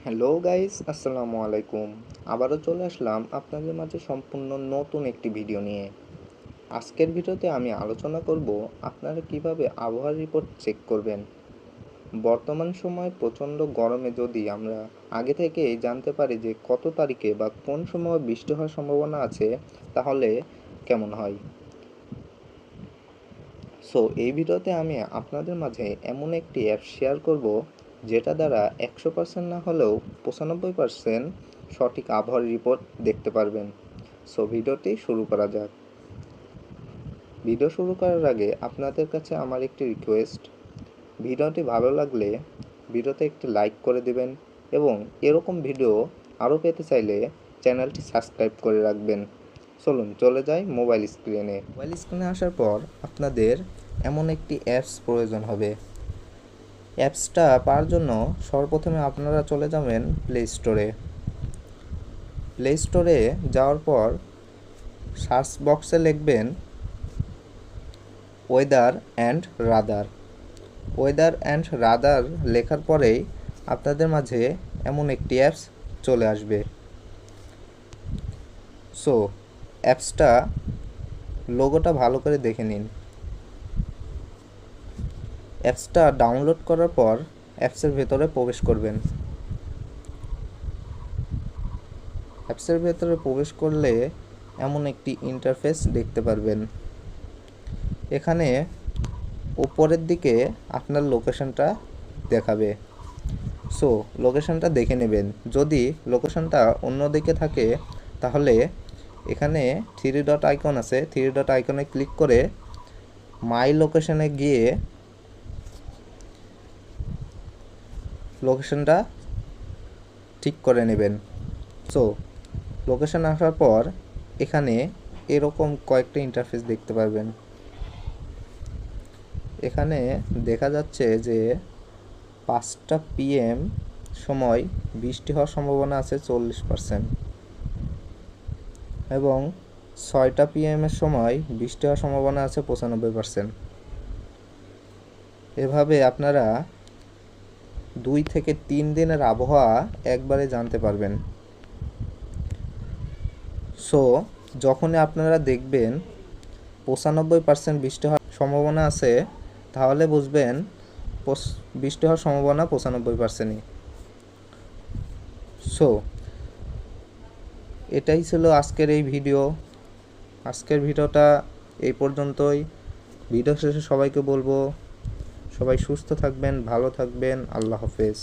Hello guys, আসসালামু আলাইকুম। আবারও চলে আসলাম আপনাদের মাঝে সম্পূর্ণ নতুন একটি ভিডিও নিয়ে। আজকের ভিডিওতে আমি আলোচনা করব আপনারা কিভাবে আবহাওয়ার রিপোর্ট চেক করবেন। বর্তমান সময়ে প্রচণ্ড গরমে যদি আমরা আগে থেকেই জানতে পারি যে কত তারিখে বা কোন সময় বৃষ্টি হওয়ার সম্ভাবনা আছে, তাহলে কেমন হয়। এই ভিডিওতে আমি আপনাদের মাঝে এমন একটি অ্যাপ শেয়ার করব যেটা দ্বারা 100% না হলেও 95% সঠিক আবহাওয়ার রিপোর্ট দেখতে পারবেন। ভিডিওটি শুরু করা যাক। ভিডিও শুরু করার আগে আপনাদের কাছে আমার একটি রিকোয়েস্ট, ভিডিওটি ভালো লাগলে ভিডিওতে একটি লাইক করে দিবেন এবং এরকম ভিডিও আরও পেতে চাইলে চ্যানেলটি সাবস্ক্রাইব করে রাখবেন। চলুন চলে যাই মোবাইল স্ক্রিনে আসার পর আপনাদের এমন একটি অ্যাপস প্রয়োজন হবে। অ্যাপসটা পাওয়ার জন্য সর্বপ্রথমে আপনারা চলে যাবেন প্লে স্টোরে যাওয়ার পর সার্চ বক্সে লিখবেন ওয়েদার অ্যান্ড রাদার লেখার পরেই আপনাদের মাঝে এমন একটি অ্যাপস চলে আসবে। অ্যাপসটা লোগোটা ভালো করে দেখে নিন। অ্যাপসটা ডাউনলোড করার পর অ্যাপসের ভেতরে প্রবেশ করবেন। অ্যাপসের ভেতরে প্রবেশ করলে এমন একটি ইন্টারফেস দেখতে পারবেন। এখানে উপরের দিকে আপনার লোকেশনটা দেখাবে। লোকেশনটা দেখে নেবেন। যদি লোকেশনটা অন্য দিকে থাকে তাহলে এখানে থ্রি ডট আইকন আছে, থ্রি ডট আইকনে ক্লিক করে মাই লোকেশনে গিয়ে লোকেশনটা ঠিক করে নেবেন। লোকেশন আসার পর এখানে এরকম কয়েকটা ইন্টারফেস দেখতে পারবেন। এখানে দেখা যাচ্ছে যে 5টা PM সময় বৃষ্টি হওয়ার সম্ভাবনা আছে 40% এবং 6টা PM এর সময় বৃষ্টি হওয়ার সম্ভাবনা আছে 95%। এভাবে আপনারা 2 থেকে 3 দিনের আবহাওয়া একবারে জানতে পারবেন। যখনই আপনারা দেখবেন 95% বৃষ্টি হওয়ার সম্ভাবনা আছে, তাহলে বুঝবেন বৃষ্টি হওয়ার সম্ভাবনা 95%ই। এটাই ছিল আজকের এই ভিডিও। আজকের ভিডিওটা এই পর্যন্তই। ভিডিও শেষে সবাইকে বলবো সবাই সুস্থ থাকবেন, ভালো থাকবেন। আল্লাহ হাফেজ।